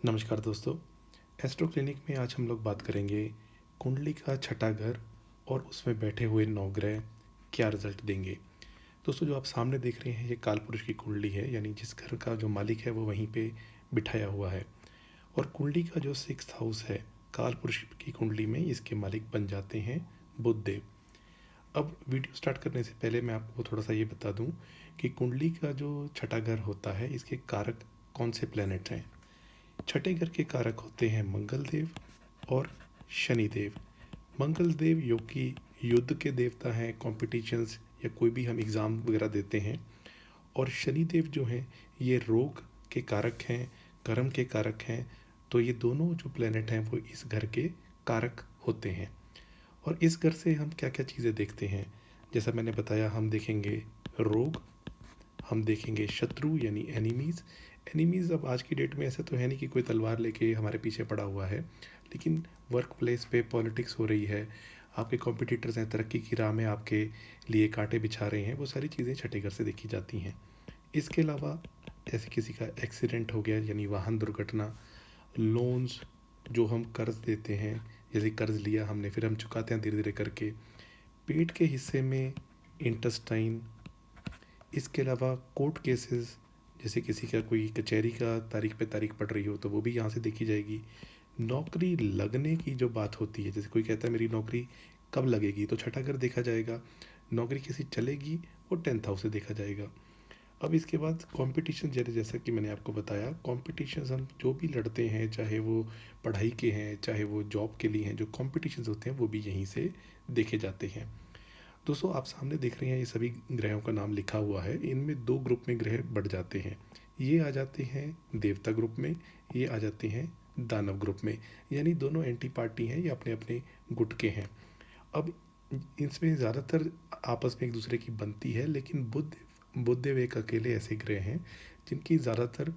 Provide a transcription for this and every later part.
नमस्कार दोस्तों। Astro clinic में आज हम लोग बात करेंगे कुंडली का छठा घर और उसमें बैठे हुए नवग्रह क्या रिजल्ट देंगे। दोस्तों, जो आप सामने देख रहे हैं ये कालपुरुष की कुंडली है, यानी जिस घर का जो मालिक है वो वहीं पे बिठाया हुआ है। और कुंडली का जो सिक्स्थ हाउस है कालपुरुष की कुंडली में इसके मालिक बन जाते हैं बुध देव। अब वीडियो स्टार्ट करने से पहले मैं आपको थोड़ा सा ये बता दूं कि कुंडली का जो छठा घर होता है इसके कारक कौन से प्लैनेट हैं। छठे घर के कारक होते हैं मंगल देव और शनि देव। मंगल देव योग की युद्ध के देवता हैं, कॉम्पिटिशन्स या कोई भी हम एग्ज़ाम वगैरह देते हैं। और शनि देव जो हैं ये रोग के कारक हैं, कर्म के कारक हैं। तो ये दोनों जो प्लेनेट हैं वो इस घर के कारक होते हैं। और इस घर से हम क्या क्या चीज़ें देखते हैं, जैसा मैंने बताया, हम देखेंगे रोग, हम देखेंगे शत्रु यानी एनिमीज़। एनिमीज़ अब आज की डेट में ऐसा तो है नहीं कि कोई तलवार लेके हमारे पीछे पड़ा हुआ है, लेकिन वर्क प्लेस पे पॉलिटिक्स हो रही है, आपके कॉम्पिटिटर्स हैं, तरक्की की राह में आपके लिए कांटे बिछा रहे हैं, वो सारी चीज़ें छठे घर से देखी जाती हैं। इसके अलावा ऐसे किसी का एक्सीडेंट हो गया यानी वाहन दुर्घटना, लोन्स जो हम कर्ज देते हैं, जैसे कर्ज लिया हमने फिर हम चुकाते हैं धीरे धीरे करके, पेट के हिस्से में इंटेस्टाइन। इसके अलावा कोर्ट केसेस, जैसे किसी का कोई कचहरी का तारीख पे तारीख पड़ रही हो तो वो भी यहाँ से देखी जाएगी। नौकरी लगने की जो बात होती है, जैसे कोई कहता है मेरी नौकरी कब लगेगी, तो छठा घर देखा जाएगा। नौकरी कैसी चलेगी वो टेंथ हाउस से देखा जाएगा। अब इसके बाद कंपटीशन, जैसा कि मैंने आपको बताया, कंपटीशन हम जो भी लड़ते हैं, चाहे वो पढ़ाई के हैं चाहे वो जॉब के लिए हैं, जो कंपटीशन होते हैं वो भी यहीं से देखे जाते हैं। दोस्तों, आप सामने देख रहे हैं ये सभी ग्रहों का नाम लिखा हुआ है। इनमें दो ग्रुप में ग्रह बढ़ जाते हैं, ये आ जाते हैं देवता ग्रुप में, ये आ जाते हैं दानव ग्रुप में। यानी दोनों एंटी पार्टी हैं, ये अपने अपने गुट के हैं। अब इसमें ज़्यादातर आपस में एक दूसरे की बनती है, लेकिन बुधदेव एक अकेले ऐसे ग्रह हैं जिनकी ज़्यादातर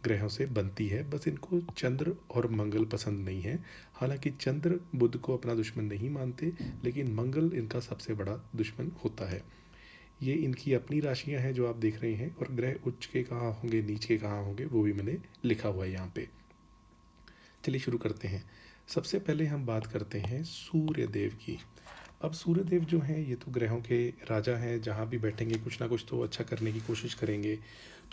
ग्रहों से बनती है। बस इनको चंद्र और मंगल पसंद नहीं है। हालांकि चंद्र बुध को अपना दुश्मन नहीं मानते, लेकिन मंगल इनका सबसे बड़ा दुश्मन होता है। ये इनकी अपनी राशियां हैं जो आप देख रहे हैं, और ग्रह उच्च के कहाँ होंगे नीच के कहाँ होंगे वो भी मैंने लिखा हुआ है यहाँ पे। चलिए शुरू करते हैं। सबसे पहले हम बात करते हैं सूर्य देव की। अब सूर्य देव जो हैं ये तो ग्रहों के राजा हैं, जहाँ भी बैठेंगे कुछ ना कुछ तो अच्छा करने की कोशिश करेंगे।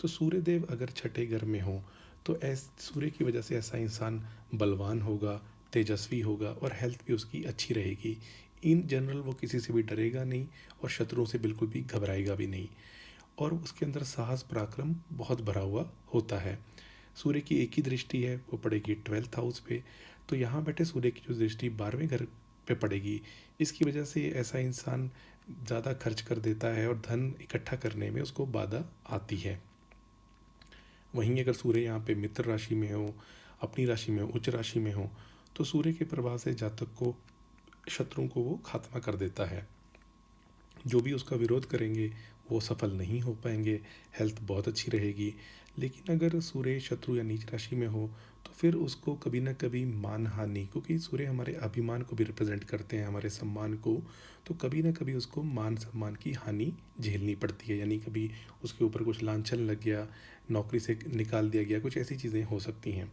तो सूर्य देव अगर छठे घर में हो तो सूर्य की वजह से ऐसा इंसान बलवान होगा, तेजस्वी होगा और हेल्थ भी उसकी अच्छी रहेगी। इन जनरल वो किसी से भी डरेगा नहीं और शत्रुओं से बिल्कुल भी घबराएगा भी नहीं। और उसके अंदर साहस पराक्रम बहुत भरा हुआ होता है। सूर्य की एक ही दृष्टि है, वो पड़ेगी 12th हाउस पे। तो यहाँ बैठे सूर्य की जो दृष्टि 12वें घर पे पड़ेगी, इसकी वजह से ऐसा इंसान ज़्यादा खर्च कर देता है और धन इकट्ठा करने में उसको बाधा आती है। वहीं अगर सूर्य यहाँ पे मित्र राशि में हो, अपनी राशि में हो, उच्च राशि में हो, तो सूर्य के प्रभाव से जातक को, शत्रुओं को वो खात्मा कर देता है। जो भी उसका विरोध करेंगे वो सफल नहीं हो पाएंगे, हेल्थ बहुत अच्छी रहेगी। लेकिन अगर सूर्य शत्रु या नीच राशि में हो तो फिर उसको कभी ना कभी मान हानि, क्योंकि सूर्य हमारे अभिमान को भी रिप्रेजेंट करते हैं, हमारे सम्मान को, तो कभी ना कभी उसको मान सम्मान की हानि झेलनी पड़ती है। यानी कभी उसके ऊपर कुछ लांछन लग गया, नौकरी से निकाल दिया गया, कुछ ऐसी चीज़ें हो सकती हैं।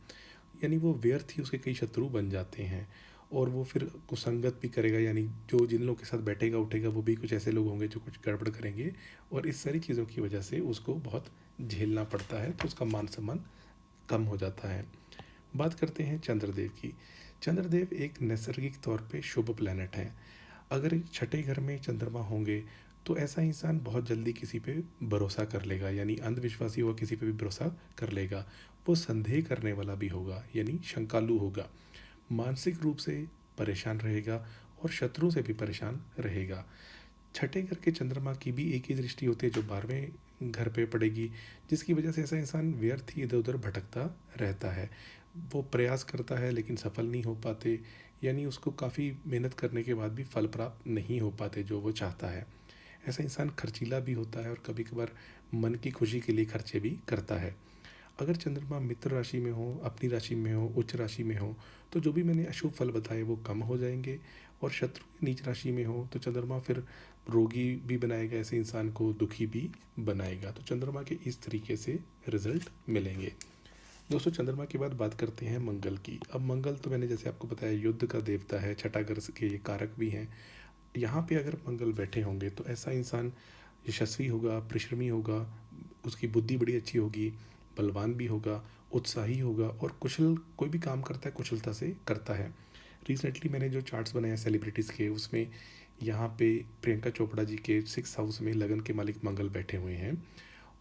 यानी वो व्यर्थ ही उसके कई शत्रु बन जाते हैं और वो फिर कुसंगत भी करेगा। यानी जो जिन लोगों के साथ बैठेगा उठेगा वो भी कुछ ऐसे लोग होंगे जो कुछ गड़बड़ करेंगे, और इस सारी चीज़ों की वजह से उसको बहुत झेलना पड़ता है, तो उसका मान सम्मान कम हो जाता है। बात करते हैं चंद्रदेव की। चंद्रदेव एक नैसर्गिक तौर पे शुभ प्लैनेट हैं। अगर छठे घर में चंद्रमा होंगे तो ऐसा इंसान बहुत जल्दी किसी पे भरोसा कर लेगा, यानी अंधविश्वासी हुआ किसी पे भी भरोसा कर लेगा। वो संदेह करने वाला भी होगा, यानी शंकालु होगा, मानसिक रूप से परेशान रहेगा और शत्रुओं से भी परेशान रहेगा। छठे घर के चंद्रमा की भी एक ही दृष्टि होती है जो 12वें घर पे पड़ेगी, जिसकी वजह से ऐसा इंसान व्यर्थ ही इधर उधर भटकता रहता है। वो प्रयास करता है लेकिन सफल नहीं हो पाते, यानी उसको काफ़ी मेहनत करने के बाद भी फल प्राप्त नहीं हो पाते जो वो चाहता है। ऐसा इंसान खर्चीला भी होता है और कभी कभार मन की खुशी के लिए खर्चे भी करता है। अगर चंद्रमा मित्र राशि में हो, अपनी राशि में हो, उच्च राशि में हो, तो जो भी मैंने अशुभ फल बताए वो कम हो जाएंगे। और शत्रु नीच राशि में हो तो चंद्रमा फिर रोगी भी बनाएगा, ऐसे इंसान को दुखी भी बनाएगा। तो चंद्रमा के इस तरीके से रिजल्ट मिलेंगे। दोस्तों चंद्रमा के बाद बात करते हैं मंगल की। अब मंगल तो मैंने जैसे आपको बताया युद्ध का देवता है, छठा घर के ये कारक भी हैं। यहाँ पे अगर मंगल बैठे होंगे तो ऐसा इंसान यशस्वी होगा, परिश्रमी होगा, उसकी बुद्धि बड़ी अच्छी होगी, बलवान भी होगा, उत्साही होगा और कुशल, कोई भी काम करता है कुशलता से करता है। रिसेंटली मैंने जो चार्ट्स बनाए सेलिब्रिटीज़ के, उसमें यहाँ पे प्रियंका चोपड़ा जी के 6 हाउस में लगन के मालिक मंगल बैठे हुए हैं।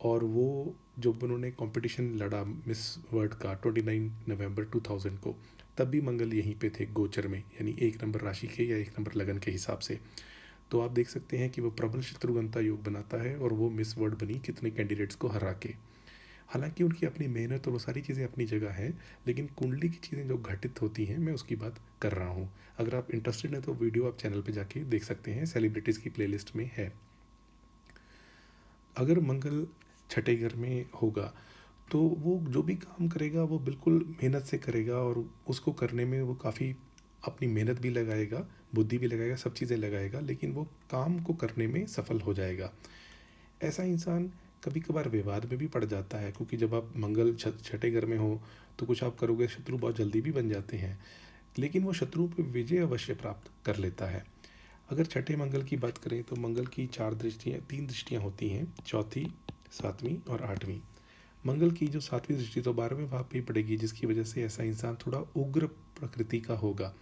और वो जब उन्होंने कंपटीशन लड़ा मिस वर्ल्ड का 29 नवंबर 2000 को, तब भी मंगल यहीं पे थे गोचर में, यानी 1 नंबर राशि के या 1 नंबर लगन के हिसाब से। तो आप देख सकते हैं कि वो प्रबल शत्रुघ्नता योग बनाता है और वो मिस वर्ल्ड बनी कितने कैंडिडेट्स को हरा के। हालांकि उनकी अपनी मेहनत और वो सारी चीज़ें अपनी जगह हैं, लेकिन कुंडली की चीज़ें जो घटित होती हैं मैं उसकी बात कर रहा हूँ। अगर आप इंटरेस्टेड हैं तो वीडियो आप चैनल पे जाके देख सकते हैं, सेलिब्रिटीज़ की प्लेलिस्ट में है। अगर मंगल छठे घर में होगा तो वो जो भी काम करेगा वो बिल्कुल मेहनत से करेगा और उसको करने में वो काफ़ी अपनी मेहनत भी लगाएगा, बुद्धि भी लगाएगा, सब चीज़ें लगाएगा, लेकिन वो काम को करने में सफल हो जाएगा। ऐसा इंसान कभी कभार विवाद में भी पड़ जाता है, क्योंकि जब आप मंगल छठे घर में हो तो कुछ आप करोगे, शत्रु बहुत जल्दी भी बन जाते हैं, लेकिन वो शत्रु पर विजय अवश्य प्राप्त कर लेता है। अगर छठे मंगल की बात करें तो मंगल की 4 दृष्टियाँ, 3 दृष्टियाँ होती हैं, चौथी, सातवीं और आठवीं। मंगल की जो सातवीं दृष्टि तो 12वें भाव पे ही पड़ेगी, जिसकी वजह से ऐसा इंसान थोड़ा उग्र प्रकृति का होगा,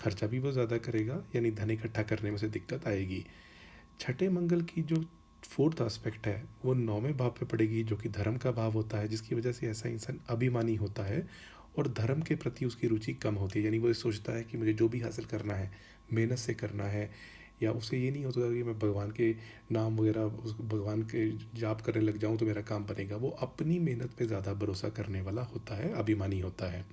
खर्चा भी वो ज़्यादा करेगा, यानी धन इकट्ठा करने में से दिक्कत आएगी। छठे मंगल की जो फोर्थ एस्पेक्ट है वो 9वें भाव पे पड़ेगी, जो कि धर्म का भाव होता है, जिसकी वजह से ऐसा इंसान अभिमानी होता है और धर्म के प्रति उसकी रुचि कम होती है। यानी वो सोचता है कि मुझे जो भी हासिल करना है मेहनत से करना है, या उसे ये नहीं होता कि मैं भगवान के नाम वगैरह उस भगवान के जाप करने लग जाऊं तो मेरा काम बनेगा। वो अपनी मेहनत पे ज़्यादा भरोसा करने वाला होता है, अभिमानी होता है।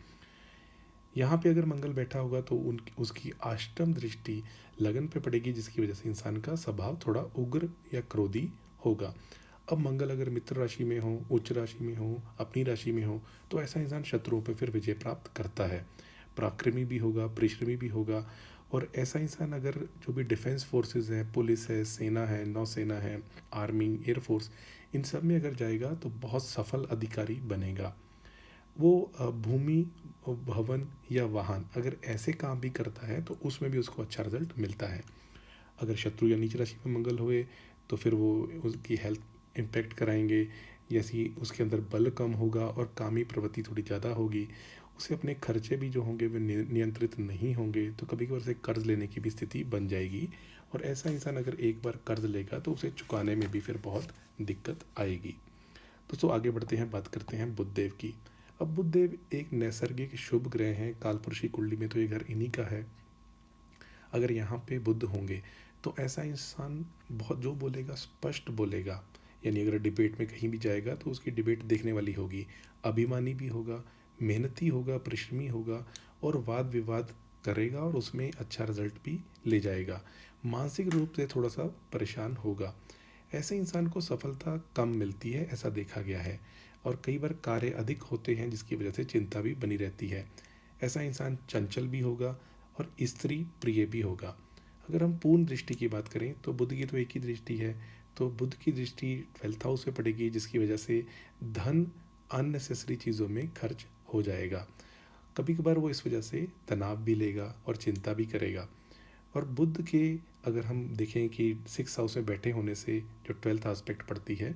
यहाँ पे अगर मंगल बैठा होगा तो उसकी अष्टम दृष्टि लगन पे पड़ेगी, जिसकी वजह से इंसान का स्वभाव थोड़ा उग्र या क्रोधी होगा। अब मंगल अगर मित्र राशि में हो, उच्च राशि में हो, अपनी राशि में हो, तो ऐसा इंसान शत्रुओं पे फिर विजय प्राप्त करता है, पराक्रमी भी होगा, परिश्रमी भी होगा। और ऐसा इंसान अगर जो भी डिफेंस फोर्सेस हैं, पुलिस है, सेना है, नौसेना है, आर्मी, एयरफोर्स, इन सब में अगर जाएगा तो बहुत सफल अधिकारी बनेगा। वो भूमि, भवन या वाहन अगर ऐसे काम भी करता है तो उसमें भी उसको अच्छा रिजल्ट मिलता है। अगर शत्रु या नीच राशि में मंगल हुए तो फिर वो उसकी हेल्थ इम्पेक्ट कराएंगे, जैसी उसके अंदर बल कम होगा और कामी प्रवृत्ति थोड़ी ज़्यादा होगी। उसे अपने खर्चे भी जो होंगे वे नियंत्रित नहीं होंगे, तो कभी कभार से कर्ज लेने की भी स्थिति बन जाएगी। और ऐसा इंसान अगर एक बार कर्ज लेगा तो उसे चुकाने में भी फिर बहुत दिक्कत आएगी। दोस्तों आगे बढ़ते हैं, बात करते हैं बुधदेव की। अब बुधदेव एक नैसर्गिक शुभ ग्रह हैं, कालपुरुषी कुंडली में तो ये घर इन्हीं का है। अगर यहाँ पे बुध होंगे तो ऐसा इंसान बहुत जो बोलेगा स्पष्ट बोलेगा, यानी अगर डिबेट में कहीं भी जाएगा तो उसकी डिबेट देखने वाली होगी, अभिमानी भी होगा, मेहनती होगा, परिश्रमी होगा और वाद विवाद करेगा और उसमें अच्छा रिजल्ट भी ले जाएगा। मानसिक रूप से थोड़ा सा परेशान होगा। ऐसे इंसान को सफलता कम मिलती है, ऐसा देखा गया है, और कई बार कार्य अधिक होते हैं जिसकी वजह से चिंता भी बनी रहती है। ऐसा इंसान चंचल भी होगा और स्त्री प्रिय भी होगा। अगर हम पूर्ण दृष्टि की बात करें तो बुध की तो एक ही दृष्टि है, तो बुध की दृष्टि 12th हाउस में पड़ेगी, जिसकी वजह से धन अननेसेसरी चीज़ों में खर्च हो जाएगा। कभी कभार वो इस वजह से तनाव भी लेगा और चिंता भी करेगा। और बुध के अगर हम देखें कि 6 हाउस में बैठे होने से जो 12th एस्पेक्ट पड़ती है,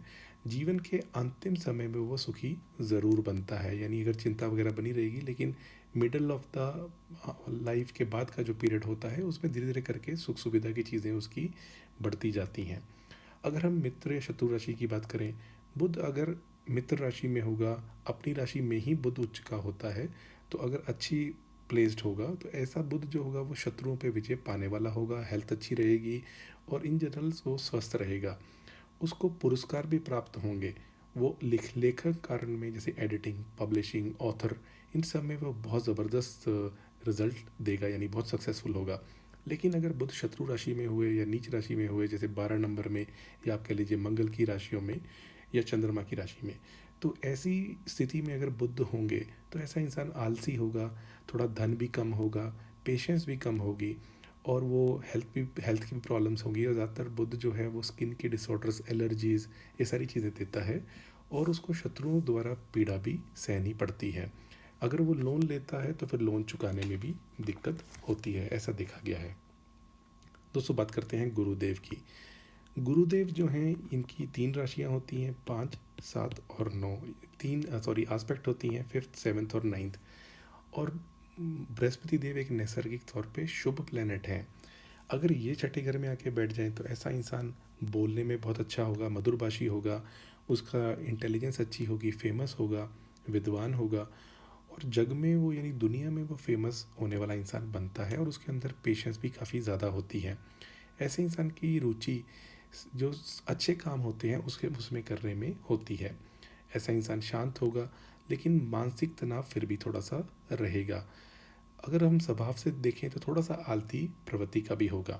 जीवन के अंतिम समय में वो सुखी ज़रूर बनता है। यानी अगर चिंता वगैरह बनी रहेगी, लेकिन मिडल ऑफ द लाइफ के बाद का जो पीरियड होता है उसमें धीरे धीरे करके सुख सुविधा की चीज़ें उसकी बढ़ती जाती हैं। अगर हम मित्र या शत्रु राशि की बात करें, बुध अगर मित्र राशि में होगा, अपनी राशि में ही बुध उच्च का होता है, तो अगर अच्छी प्लेस्ड होगा तो ऐसा बुध जो होगा वो शत्रुओं पे विजय पाने वाला होगा, हेल्थ अच्छी रहेगी और इन जनरल वो स्वस्थ रहेगा। उसको पुरस्कार भी प्राप्त होंगे। वो लेखक कारण में जैसे एडिटिंग, पब्लिशिंग, ऑथर, इन सब में वो बहुत ज़बरदस्त रिजल्ट देगा, यानी बहुत सक्सेसफुल होगा। लेकिन अगर बुध शत्रु राशि में हुए या नीच राशि में हुए, जैसे 12 नंबर में, या आप कह लीजिए मंगल की राशियों में या चंद्रमा की राशि में, तो ऐसी स्थिति में अगर बुध होंगे तो ऐसा इंसान आलसी होगा, थोड़ा धन भी कम होगा, पेशेंस भी कम होगी, और वो हेल्थ की भी प्रॉब्लम्स होंगी। और ज़्यादातर बुध जो है वो स्किन के डिसऑर्डर्स, एलर्जीज़, ये सारी चीज़ें देता है। और उसको शत्रुओं द्वारा पीड़ा भी सहनी पड़ती है। अगर वो लोन लेता है तो फिर लोन चुकाने में भी दिक्कत होती है, ऐसा देखा गया है। दोस्तों बात करते हैं गुरुदेव की। गुरुदेव जो हैं इनकी तीन राशियां होती हैं, 5, 7 और 9। तीन आस्पेक्ट होती हैं, 5th, 7th और 9th। और बृहस्पति देव एक नैसर्गिक तौर पे शुभ प्लेनेट है। अगर ये छठे घर में आके बैठ जाए तो ऐसा इंसान बोलने में बहुत अच्छा होगा, मधुरभाषी होगा, उसका इंटेलिजेंस अच्छी होगी, फेमस होगा, विद्वान होगा, और जग में वो यानी दुनिया में वो फेमस होने वाला इंसान बनता है। और उसके अंदर पेशेंस भी काफ़ी ज़्यादा होती है। ऐसे इंसान की रुचि जो अच्छे काम होते हैं उसके उसमें करने में होती है। ऐसा इंसान शांत होगा, लेकिन मानसिक तनाव फिर भी थोड़ा सा रहेगा। अगर हम स्वभाव से देखें तो थोड़ा सा आलती प्रवृत्ति का भी होगा।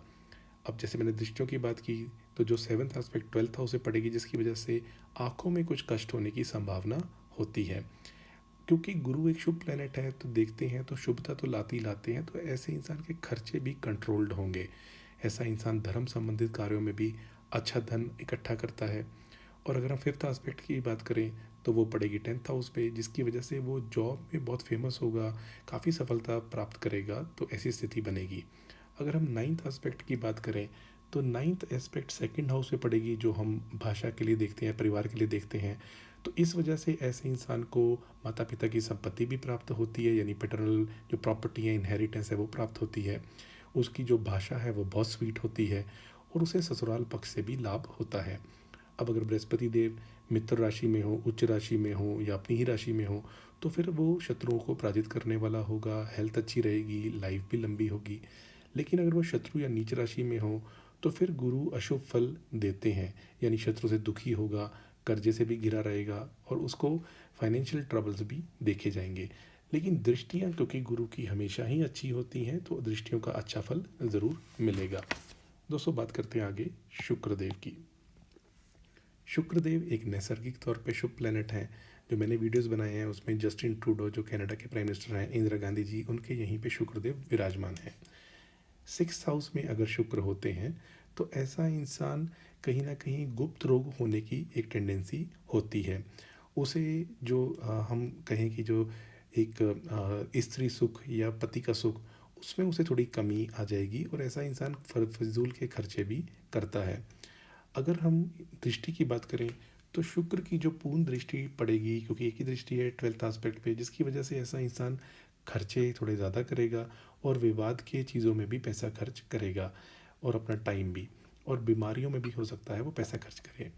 अब जैसे मैंने दृष्टियों की बात की, तो जो 7th एस्पेक्ट 12th हाउस से पड़ेगी, जिसकी वजह से आंखों में कुछ कष्ट होने की संभावना होती है। क्योंकि गुरु एक शुभ प्लेनेट है, तो देखते हैं तो शुभता तो लाते ही लाते हैं, तो ऐसे इंसान के खर्चे भी कंट्रोल्ड होंगे। ऐसा इंसान धर्म संबंधित कार्यों में भी अच्छा धन इकट्ठा करता है। और अगर हम 5th एस्पेक्ट की बात करें तो वो पड़ेगी 10th हाउस पे, जिसकी वजह से वो जॉब में बहुत फेमस होगा, काफ़ी सफलता प्राप्त करेगा, तो ऐसी स्थिति बनेगी। अगर हम 9th एस्पेक्ट की बात करें तो 9th एस्पेक्ट 2nd हाउस पे पड़ेगी, जो हम भाषा के लिए देखते हैं, परिवार के लिए देखते हैं। तो इस वजह से ऐसे इंसान को माता पिता की संपत्ति भी प्राप्त होती है, यानी पैटर्नल जो प्रॉपर्टी है, इनहेरिटेंस है, वो प्राप्त होती है। उसकी जो भाषा है वो बहुत स्वीट होती है, और उसे ससुराल पक्ष से भी लाभ होता है। अब अगर बृहस्पति देव मित्र राशि में हो, उच्च राशि में हो या अपनी ही राशि में हो, तो फिर वो शत्रुओं को पराजित करने वाला होगा, हेल्थ अच्छी रहेगी, लाइफ भी लंबी होगी। लेकिन अगर वो शत्रु या नीच राशि में हो तो फिर गुरु अशुभ फल देते हैं, यानी शत्रु से दुखी होगा, कर्जे से भी घिरा रहेगा, और उसको फाइनेंशियल ट्रबल्स भी देखे जाएंगे। लेकिन दृष्टियाँ क्योंकि गुरु की हमेशा ही अच्छी होती हैं, तो दृष्टियों का अच्छा फल ज़रूर मिलेगा। दोस्तों बात करते हैं आगे शुक्रदेव की। शुक्रदेव एक नैसर्गिक तौर पे शुभ प्लेनेट हैं। जो मैंने वीडियोस बनाए हैं उसमें जस्टिन ट्रूडो जो कनाडा के प्राइम मिनिस्टर हैं, इंदिरा गांधी जी, उनके यहीं पे शुक्रदेव विराजमान हैं। 6th हाउस में अगर शुक्र होते हैं तो ऐसा इंसान कहीं ना कहीं गुप्त रोग होने की एक टेंडेंसी होती है। उसे जो हम कहें कि जो एक स्त्री सुख या पति का सुख, उसमें उसे थोड़ी कमी आ जाएगी, और ऐसा इंसान फजूल के खर्चे भी करता है। अगर हम दृष्टि की बात करें तो शुक्र की जो पूर्ण दृष्टि पड़ेगी, क्योंकि एक ही दृष्टि है 12th एस्पेक्ट पे, जिसकी वजह से ऐसा इंसान खर्चे थोड़े ज़्यादा करेगा, और विवाद के चीज़ों में भी पैसा खर्च करेगा, और अपना टाइम भी, और बीमारियों में भी हो सकता है वो पैसा खर्च करे।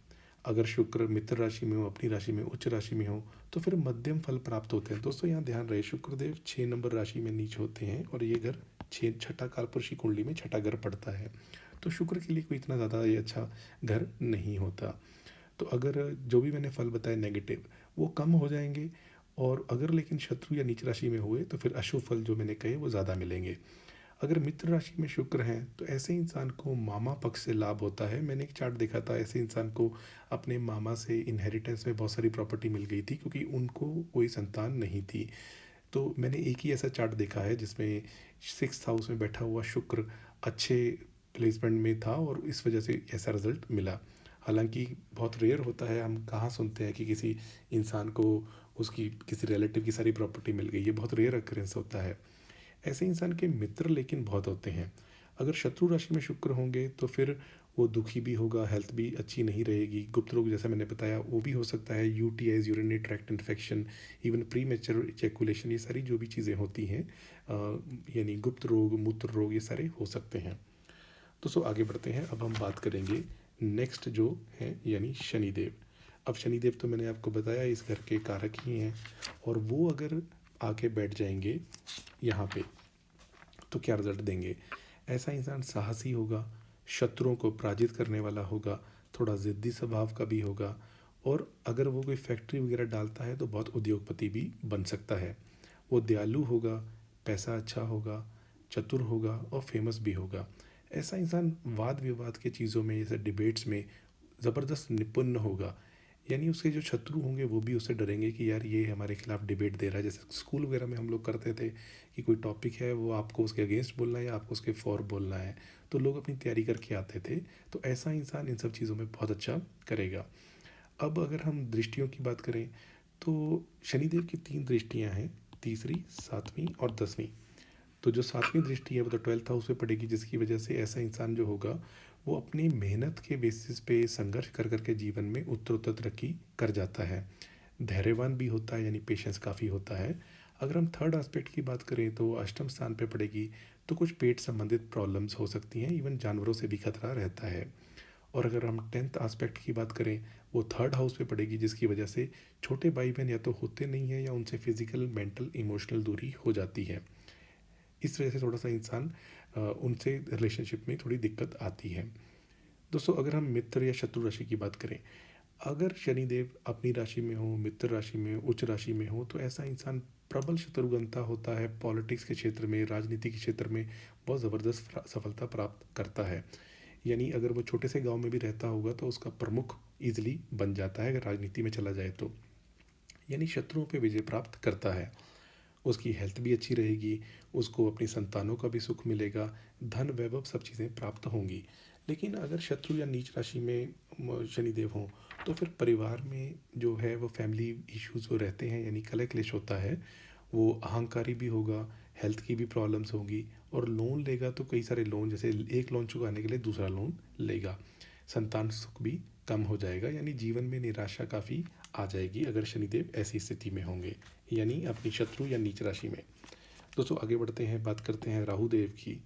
अगर शुक्र मित्र राशि में हो, अपनी राशि में, उच्च राशि में हो, तो फिर मध्यम फल प्राप्त होते हैं। दोस्तों यहाँ ध्यान रहे, शुक्रदेव 6 नंबर राशि में नीच होते हैं, और ये घर छठा कालपुरुष की कुंडली में छठा घर पड़ता है। तो शुक्र के लिए कोई इतना ज़्यादा ये अच्छा घर नहीं होता। तो अगर जो भी मैंने फल बताए नेगेटिव, वो कम हो जाएंगे। और अगर लेकिन शत्रु या नीच राशि में हुए तो फिर अशुभ फल जो मैंने कहे वो ज़्यादा मिलेंगे। अगर मित्र राशि में शुक्र हैं तो ऐसे इंसान को मामा पक्ष से लाभ होता है। मैंने एक चार्ट देखा था, ऐसे इंसान को अपने मामा से इनहेरिटेंस में बहुत सारी प्रॉपर्टी मिल गई थी, क्योंकि उनको कोई संतान नहीं थी। तो मैंने एक ही ऐसा चार्ट देखा है जिसमें 6th हाउस में बैठा हुआ शुक्र अच्छे प्लेसमेंट में था, और इस वजह से ऐसा रिजल्ट मिला। हालांकि बहुत रेयर होता है, हम कहाँ सुनते हैं कि किसी इंसान को उसकी किसी रिलेटिव की सारी प्रॉपर्टी मिल गई, ये बहुत रेयर अक्रेंस होता है। ऐसे इंसान के मित्र लेकिन बहुत होते हैं। अगर शत्रु राशि में शुक्र होंगे तो फिर वो दुखी भी होगा, हेल्थ भी अच्छी नहीं रहेगी, गुप्त रोग जैसा मैंने बताया वो भी हो सकता है, UTIs urinary tract infection, even pre mature ejaculation, ये सारी जो भी चीज़ें होती हैं, यानी गुप्त रोग, मूत्र रोग, ये सारे हो सकते हैं। दोस्तों आगे बढ़ते हैं। अब हम बात करेंगे नेक्स्ट जो है यानी शनिदेव। अब शनिदेव तो मैंने आपको बताया इस घर के कारक ही हैं, और वो अगर आके बैठ जाएंगे यहाँ पे तो क्या रिजल्ट देंगे। ऐसा इंसान साहसी होगा, शत्रुओं को पराजित करने वाला होगा, थोड़ा ज़िद्दी स्वभाव का भी होगा, और अगर वो कोई फैक्ट्री वगैरह डालता है तो बहुत उद्योगपति भी बन सकता है। वो दयालु होगा, पैसा अच्छा होगा, चतुर होगा, और फेमस भी होगा। ऐसा इंसान वाद विवाद के चीज़ों में, जैसे डिबेट्स में ज़बरदस्त निपुण होगा, यानी उसके जो शत्रु होंगे वो भी उससे डरेंगे कि यार ये हमारे खिलाफ डिबेट दे रहा है। जैसे स्कूल वगैरह में हम लोग करते थे कि कोई टॉपिक है, वो आपको उसके अगेंस्ट बोलना है या आपको उसके फॉर बोलना है, तो लोग अपनी तैयारी करके आते थे। तो ऐसा इंसान इन सब चीज़ों में बहुत अच्छा करेगा। अब अगर हम दृष्टियों की बात करें तो शनिदेव की 3 दृष्टियाँ हैं, तीसरी, 7वीं और 10वीं। तो जो 7वीं दृष्टि है वो तो 12th हाउस पे पड़ेगी, जिसकी वजह से ऐसा इंसान जो होगा वो अपनी मेहनत के बेसिस पे संघर्ष कर कर के जीवन में उत्तरोत्तर तरक्की कर जाता है। धैर्यवान भी होता है, यानी पेशेंस काफ़ी होता है। अगर हम थर्ड एस्पेक्ट की बात करें तो अष्टम स्थान पे पड़ेगी, तो कुछ पेट संबंधित प्रॉब्लम्स हो सकती हैं, इवन जानवरों से भी खतरा रहता है। और अगर हम 10th एस्पेक्ट की बात करें, वो थर्ड हाउस पे पड़ेगी, जिसकी वजह से छोटे भाई बहन या तो होते नहीं हैं या उनसे फिजिकल मेंटल इमोशनल दूरी हो जाती है। इस वजह से थोड़ा सा इंसान उनसे रिलेशनशिप में थोड़ी दिक्कत आती है। दोस्तों, अगर हम मित्र या शत्रु राशि की बात करें, अगर शनिदेव अपनी राशि में हो, मित्र राशि में, उच्च राशि में हो, तो ऐसा इंसान प्रबल शत्रुघ्नता होता है, पॉलिटिक्स के क्षेत्र में, राजनीति के क्षेत्र में बहुत ज़बरदस्त सफलता प्राप्त करता है। यानी अगर वो छोटे से गांव में भी रहता होगा तो उसका प्रमुख ईजिली बन जाता है, अगर राजनीति में चला जाए तो। यानी शत्रुओं पे विजय प्राप्त करता है। उसकी हेल्थ भी अच्छी रहेगी, उसको अपनी संतानों का भी सुख मिलेगा, धन वैभव सब चीज़ें प्राप्त होंगी। लेकिन अगर शत्रु या नीच राशि में शनिदेव हों, तो फिर परिवार में जो है वो फैमिली इश्यूज जो रहते हैं, यानी कलह क्लेश होता है, वो अहंकारी भी होगा, हेल्थ की भी प्रॉब्लम्स होंगी, और लोन लेगा तो कई सारे लोन, जैसे एक लोन चुकाने के लिए दूसरा लोन लेगा। संतान सुख भी कम हो जाएगा, यानी जीवन में निराशा काफ़ी आ जाएगी अगर शनिदेव ऐसी स्थिति में होंगे, यानी अपनी शत्रु या नीच राशि में। दोस्तों, आगे बढ़ते हैं, बात करते हैं राहुदेव की।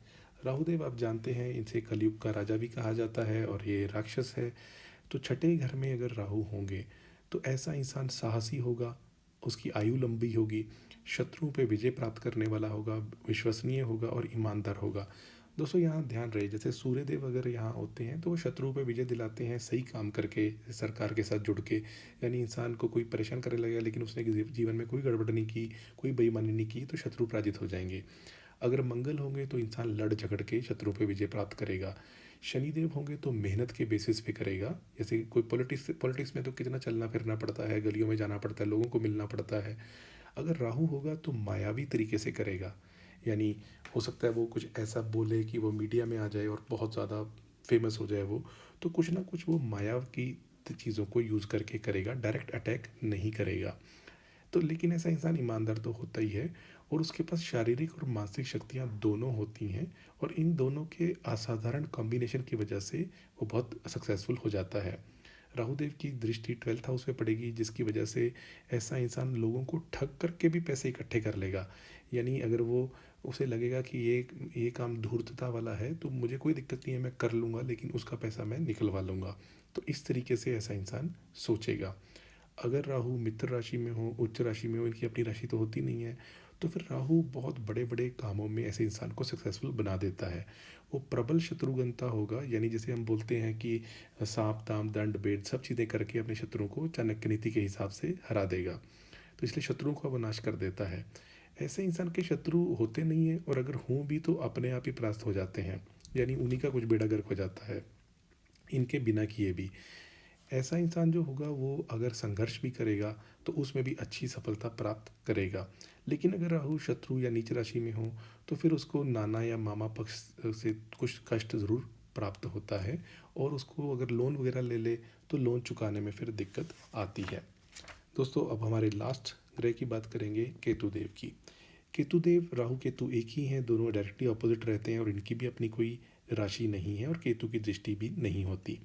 राहुदेव आप जानते हैं, इनसे कलयुग का राजा भी कहा जाता है और ये राक्षस है। तो छठे घर में अगर राहु होंगे तो ऐसा इंसान साहसी होगा, उसकी आयु लंबी होगी, शत्रुओं पे विजय प्राप्त करने वाला होगा, विश्वसनीय होगा और ईमानदार होगा। दोस्तों, यहाँ ध्यान रहे, जैसे सूर्यदेव अगर यहाँ होते हैं तो वो शत्रुओं पे विजय दिलाते हैं सही काम करके, सरकार के साथ जुड़ के। यानी इंसान को कोई परेशान करने लगेगा लेकिन उसने जीवन में कोई गड़बड़ नहीं की, कोई बेईमानी नहीं की, तो शत्रु पराजित हो जाएंगे। अगर मंगल होंगे तो इंसान लड़ झगड़ के शत्रु पे विजय प्राप्त करेगा। शनिदेव होंगे तो मेहनत के बेसिस पे करेगा। जैसे कोई पॉलिटिक्स में तो कितना चलना फिरना पड़ता है, गलियों में जाना पड़ता है, लोगों को मिलना पड़ता है। अगर राहु होगा तो मायावी तरीके से करेगा, यानी हो सकता है वो कुछ ऐसा बोले कि वो मीडिया में आ जाए और बहुत ज़्यादा फेमस हो जाए वो, तो कुछ ना कुछ वो माया की चीज़ों को यूज़ करके करेगा, डायरेक्ट अटैक नहीं करेगा। तो लेकिन ऐसा इंसान ईमानदार तो होता ही है, और उसके पास शारीरिक और मानसिक शक्तियाँ दोनों होती हैं, और इन दोनों के असाधारण कॉम्बिनेशन की वजह से वो बहुत सक्सेसफुल हो जाता है। राहुदेव की दृष्टि 12th हाउस में पड़ेगी, जिसकी वजह से ऐसा इंसान लोगों को ठग करके भी पैसे इकट्ठे कर लेगा। यानी अगर वो, उसे लगेगा कि ये काम धूर्तता वाला है तो मुझे कोई दिक्कत नहीं है, मैं कर लूँगा, लेकिन उसका पैसा मैं निकलवा लूँगा। तो इस तरीके से ऐसा इंसान सोचेगा। अगर राहु मित्र राशि में हो, उच्च राशि में हो, इनकी अपनी राशि तो होती नहीं है, तो फिर राहु बहुत बड़े बड़े कामों में ऐसे इंसान को सक्सेसफुल बना देता है। वो प्रबल शत्रुघ्नता होगा, यानी जैसे हम बोलते हैं कि सांप दाम दंड भेद सब चीज़ें करके अपने शत्रुओं को चाणक्य नीति के हिसाब से हरा देगा। तो इसलिए शत्रुओं को विनाश कर देता है। ऐसे इंसान के शत्रु होते नहीं हैं, और अगर हों भी तो अपने आप ही परास्त हो जाते हैं, यानी उन्हीं का कुछ बेड़ा गर्क हो जाता है, इनके बिना किए भी। ऐसा इंसान जो होगा वो अगर संघर्ष भी करेगा तो उसमें भी अच्छी सफलता प्राप्त करेगा। लेकिन अगर राहु शत्रु या नीच राशि में हो तो फिर उसको नाना या मामा पक्ष से कुछ कष्ट ज़रूर प्राप्त होता है, और उसको अगर लोन वगैरह ले ले तो लोन चुकाने में फिर दिक्कत आती है। दोस्तों, अब हमारे लास्ट ग्रह की बात करेंगे, केतुदेव की। केतुदेव राहु केतु एक ही हैं, दोनों डायरेक्टली ऑपोजिट रहते हैं, और इनकी भी अपनी कोई राशि नहीं है और केतु की दृष्टि भी नहीं होती।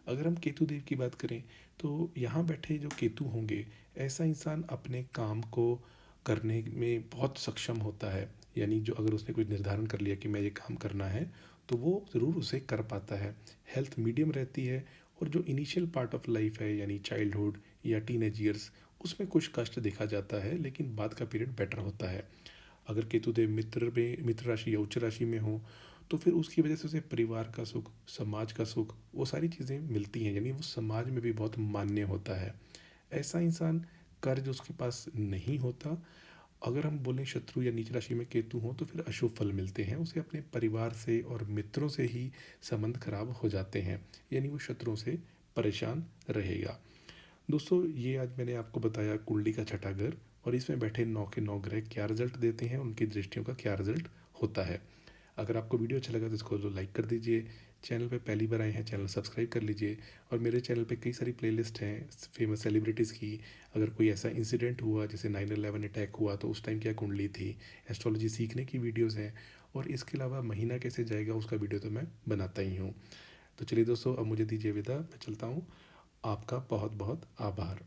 अगर हम केतु देव की बात करें तो यहाँ बैठे जो केतु होंगे, ऐसा इंसान अपने काम को करने में बहुत सक्षम होता है। यानी जो अगर उसने कोई निर्धारण कर लिया कि मैं ये काम करना है तो वो ज़रूर उसे कर पाता है। हेल्थ मीडियम रहती है, और जो इनिशियल पार्ट ऑफ लाइफ है, यानी चाइल्डहुड या टीनेज ईयर्स, उसमें कुछ कष्ट देखा जाता है, लेकिन बाद का पीरियड बेटर होता है। अगर केतुदेव मित्र राशि या उच्च राशि में हो तो फिर उसकी वजह से उसे परिवार का सुख, समाज का सुख, वो सारी चीज़ें मिलती हैं, यानी वो समाज में भी बहुत मान्य होता है। ऐसा इंसान, कर्ज उसके पास नहीं होता। अगर हम बोलें शत्रु या नीच राशि में केतु हों तो फिर अशुभ फल मिलते हैं, उसे अपने परिवार से और मित्रों से ही संबंध खराब हो जाते हैं, यानी वो शत्रुओं से परेशान रहेगा। दोस्तों, ये आज मैंने आपको बताया कुंडली का छठा घर, और इसमें बैठे 9 के 9 ग्रह क्या रिजल्ट देते हैं, उनकी दृष्टियों का क्या रिजल्ट होता है। अगर आपको वीडियो अच्छा लगा तो इसको लाइक कर दीजिए। चैनल पे पहली बार आए हैं, चैनल सब्सक्राइब कर लीजिए। और मेरे चैनल पे कई सारी प्लेलिस्ट हैं फेमस सेलिब्रिटीज़ की। अगर कोई ऐसा इंसिडेंट हुआ जैसे 9/11 अटैक हुआ तो उस टाइम क्या कुंडली थी, एस्ट्रोलॉजी सीखने की वीडियोज़ हैं। और इसके अलावा महीना कैसे जाएगा उसका वीडियो तो मैं बनाता ही हूँ। तो चलिए दोस्तों, अब मुझे दीजिए विदा, मैं चलता हूँ। आपका बहुत बहुत आभार।